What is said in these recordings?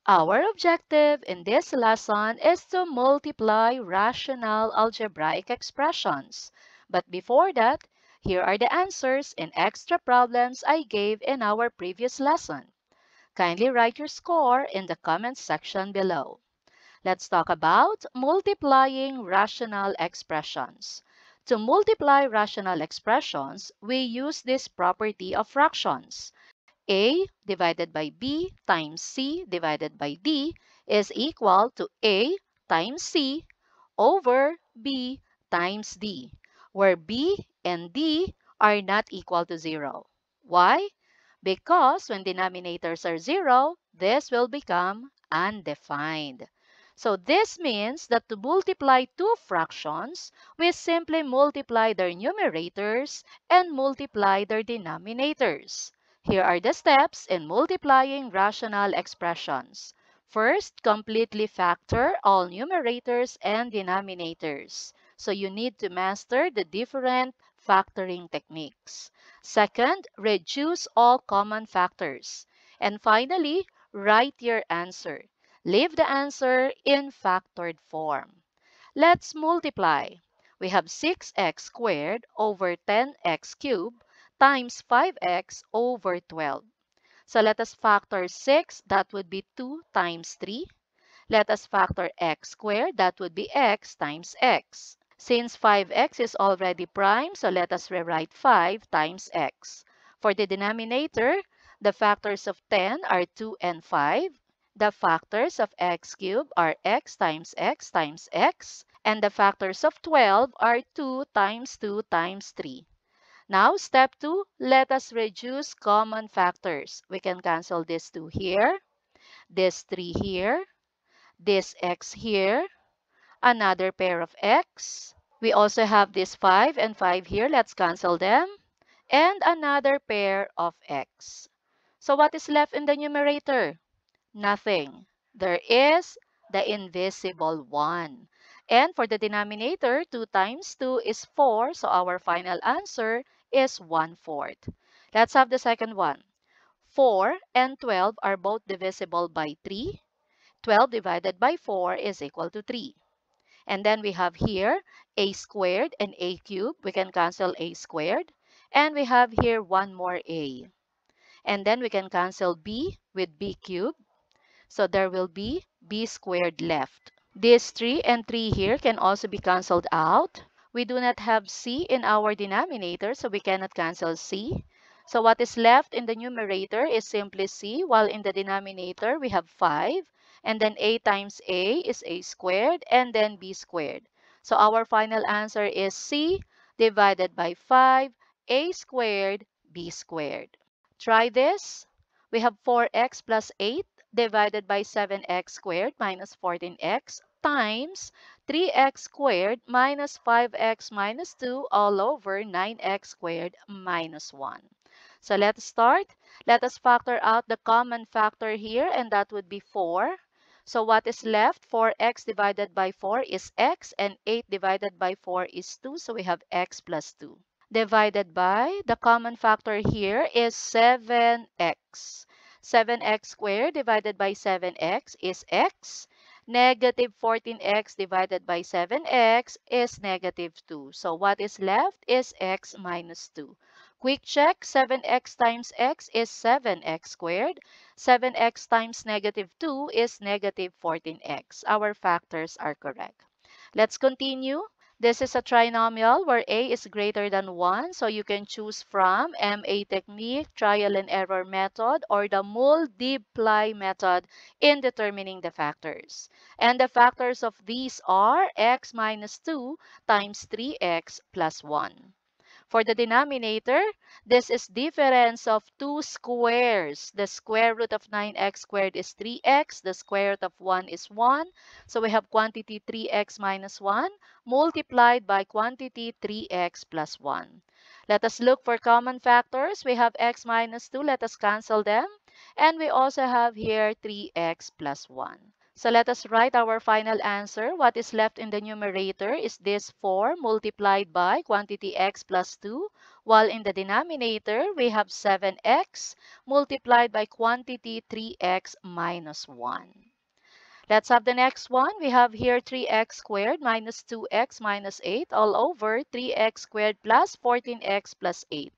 Our objective in this lesson is to multiply rational algebraic expressions. But before that, here are the answers in extra problems I gave in our previous lesson. Kindly write your score in the comments section below. Let's talk about multiplying rational expressions. To multiply rational expressions, we use this property of fractions. A divided by B times C divided by D is equal to A times C over B times D, where B and D are not equal to 0. Why? Because when denominators are 0, this will become undefined. So this means that to multiply two fractions, we simply multiply their numerators and multiply their denominators. Here are the steps in multiplying rational expressions. First, completely factor all numerators and denominators. So you need to master the different factoring techniques. Second, reduce all common factors. And finally, write your answer. Leave the answer in factored form. Let's multiply. We have 6x squared over 10x cubed times 5x over 12. So let us factor 6, that would be 2 times 3. Let us factor x squared, that would be x times x. Since 5x is already prime, so let us rewrite 5 times x. For the denominator, the factors of 10 are 2 and 5. The factors of x cubed are x times x times x. And the factors of 12 are 2 times 2 times 3. Now, step 2, let us reduce common factors. We can cancel this 2 here, this 3 here, this x here, another pair of x. We also have this 5 and 5 here. Let's cancel them. And another pair of x. So what is left in the numerator? Nothing. There is the invisible 1. And for the denominator, 2 times 2 is 4. So our final answer is 1/4. Let's have the second one. 4 and 12 are both divisible by 3. 12 divided by 4 is equal to 3. And then we have here a squared and a cubed. We can cancel a squared. And we have here one more a. And then we can cancel b with b cubed. So there will be b squared left. These 3 and 3 here can also be canceled out. We do not have c in our denominator, so we cannot cancel c. So what is left in the numerator is simply c, while in the denominator we have 5. And then a times a is a squared, and then b squared. So our final answer is c divided by 5, a squared, b squared. Try this. We have 4x plus 8 divided by 7x squared minus 14x times 3x squared minus 5x minus 2 all over 9x squared minus 1. So let's start. Let us factor out the common factor here, and that would be 4. So what is left? 4x divided by 4 is x, and 8 divided by 4 is 2. So we have x plus 2. Divided by, the common factor here is 7x. 7x squared divided by 7x is x. Negative 14x divided by 7x is negative 2. So what is left is x minus 2. Quick check, 7x times x is 7x squared. 7x times negative 2 is negative 14x. Our factors are correct. Let's continue. This is a trinomial where a is greater than 1, so you can choose from MA technique, trial and error method, or the multiply method in determining the factors. And the factors of these are x minus 2 times 3x plus 1. For the denominator, this is difference of two squares. The square root of 9x squared is 3x. The square root of 1 is 1. So we have quantity 3x minus 1 multiplied by quantity 3x plus 1. Let us look for common factors. We have x minus 2. Let us cancel them. And we also have here 3x plus 1. So let us write our final answer. What is left in the numerator is this 4 multiplied by quantity x plus 2, while in the denominator we have 7x multiplied by quantity 3x minus 1. Let's have the next one. We have here 3x squared minus 2x minus 8 all over 3x squared plus 14x plus 8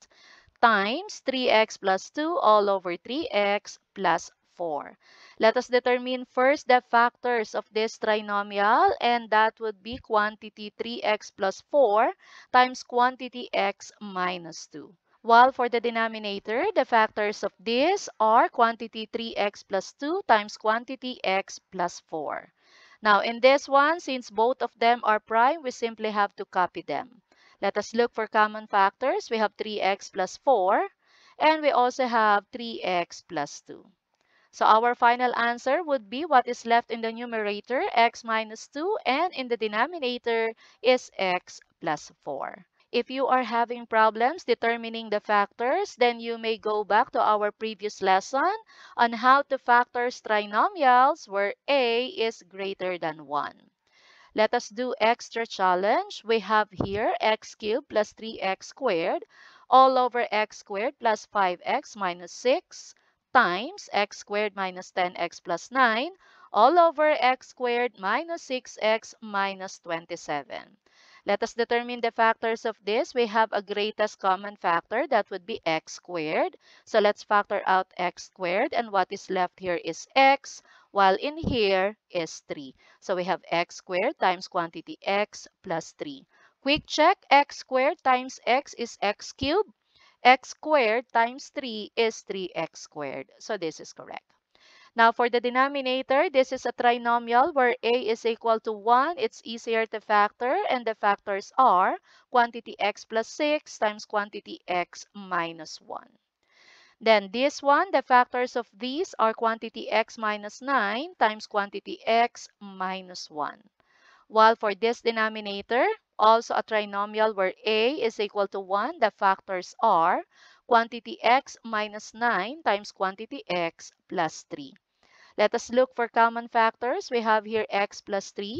times 3x plus 2 all over 3x plus 4. Let us determine first the factors of this trinomial, and that would be quantity 3x plus 4 times quantity x minus 2. While for the denominator, the factors of this are quantity 3x plus 2 times quantity x plus 4. Now, in this one, since both of them are prime, we simply have to copy them. Let us look for common factors. We have 3x plus 4, and we also have 3x plus 2. So our final answer would be what is left in the numerator, x minus 2, and in the denominator is x plus 4. If you are having problems determining the factors, then you may go back to our previous lesson on how to factor trinomials where a is greater than 1. Let us do extra challenge. We have here x cubed plus 3x squared all over x squared plus 5x minus 6 times x squared minus 10x plus 9 all over x squared minus 6x minus 27. Let us determine the factors of this. We have a greatest common factor that would be x squared. So let's factor out x squared, and what is left here is x, while in here is 3. So we have x squared times quantity x plus 3. Quick check, x squared times x is x cubed. X squared times 3 is 3x squared. So this is correct. Now for the denominator, this is a trinomial where a is equal to 1. It's easier to factor, and the factors are quantity x plus 6 times quantity x minus 1. Then this one, the factors of these are quantity x minus 9 times quantity x minus 1. While for this denominator, also a trinomial where a is equal to 1, the factors are quantity x minus 9 times quantity x plus 3. Let us look for common factors. We have here x plus 3.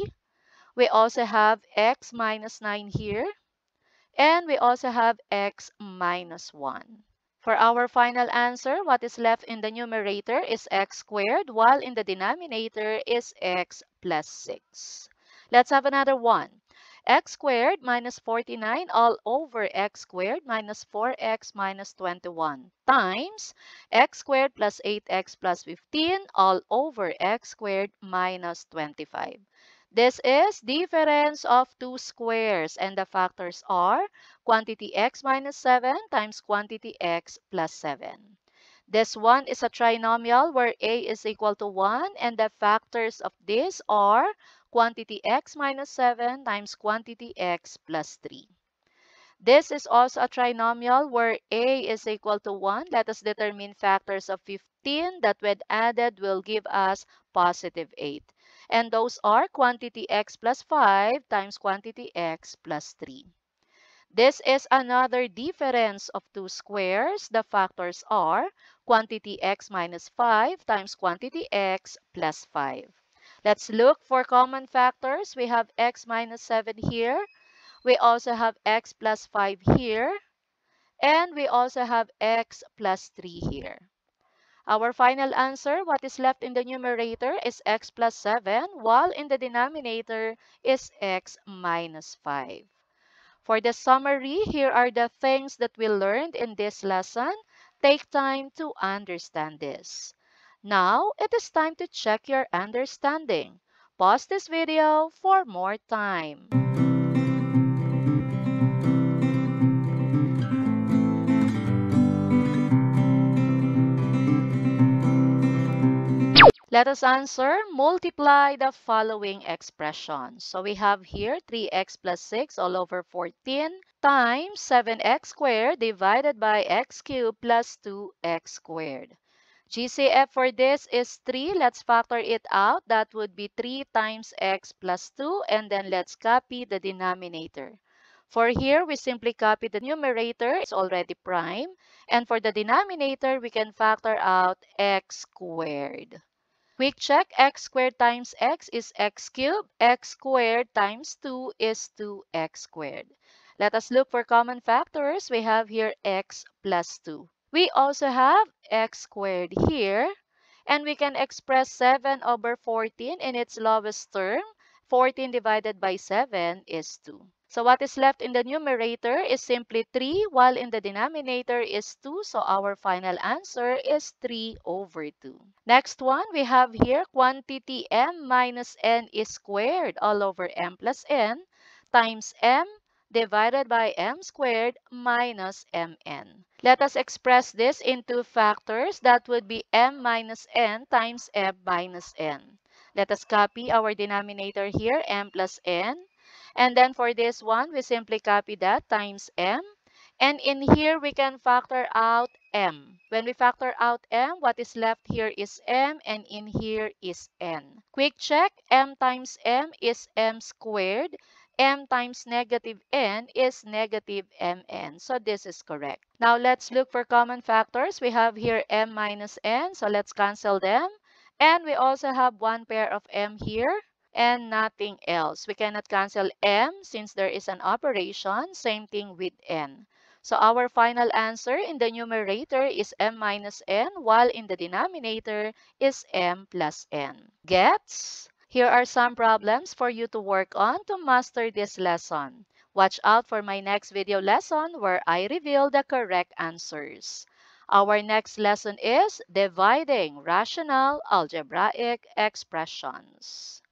We also have x minus 9 here. And we also have x minus 1. For our final answer, what is left in the numerator is x squared, while in the denominator is x plus 6. Let's have another one. X squared minus 49 all over x squared minus 4x minus 21 times x squared plus 8x plus 15 all over x squared minus 25. This is difference of two squares, and the factors are quantity x minus 7 times quantity x plus 7. This one is a trinomial where a is equal to 1, and the factors of this are quantity x minus 7 times quantity x plus 3. This is also a trinomial where a is equal to 1. Let us determine factors of 15 that when added will give us positive 8. And those are quantity x plus 5 times quantity x plus 3. This is another difference of two squares. The factors are quantity x minus 5 times quantity x plus 5. Let's look for common factors. We have x minus 7 here. We also have x plus 5 here. And we also have x plus 3 here. Our final answer, what is left in the numerator is x plus 7, while in the denominator is x minus 5. For the summary, here are the things that we learned in this lesson. Take time to understand this. Now, it is time to check your understanding. Pause this video for more time. Let us answer. Multiply the following expressions. So we have here 3x plus 6 all over 14 times 7x squared divided by x cubed plus 2x squared. GCF for this is 3. Let's factor it out. That would be 3 times x plus 2, and then let's copy the denominator. For here, we simply copy the numerator. It's already prime. And for the denominator, we can factor out x squared. Quick check, x squared times x is x cubed. X squared times 2 is 2x squared. Let us look for common factors. We have here x plus 2. We also have x squared here. And we can express 7 over 14 in its lowest term. 14 divided by 7 is 2. So what is left in the numerator is simply 3, while in the denominator is 2. So our final answer is 3 over 2. Next one, we have here quantity m minus n is squared all over m plus n times m divided by m squared minus mn. Let us express this into factors. That would be m minus n times m minus n. Let us copy our denominator here, m plus n. And then for this one, we simply copy that times m. And in here, we can factor out m. When we factor out m, what is left here is m, and in here is n. Quick check, m times m is m squared. M times negative n is negative mn. So this is correct. Now let's look for common factors. We have here m minus n, so let's cancel them. And we also have one pair of m here and nothing else. We cannot cancel m since there is an operation. Same thing with n. So our final answer in the numerator is m minus n, while in the denominator is m plus n. Gets? Here are some problems for you to work on to master this lesson. Watch out for my next video lesson where I reveal the correct answers. Our next lesson is dividing rational algebraic expressions.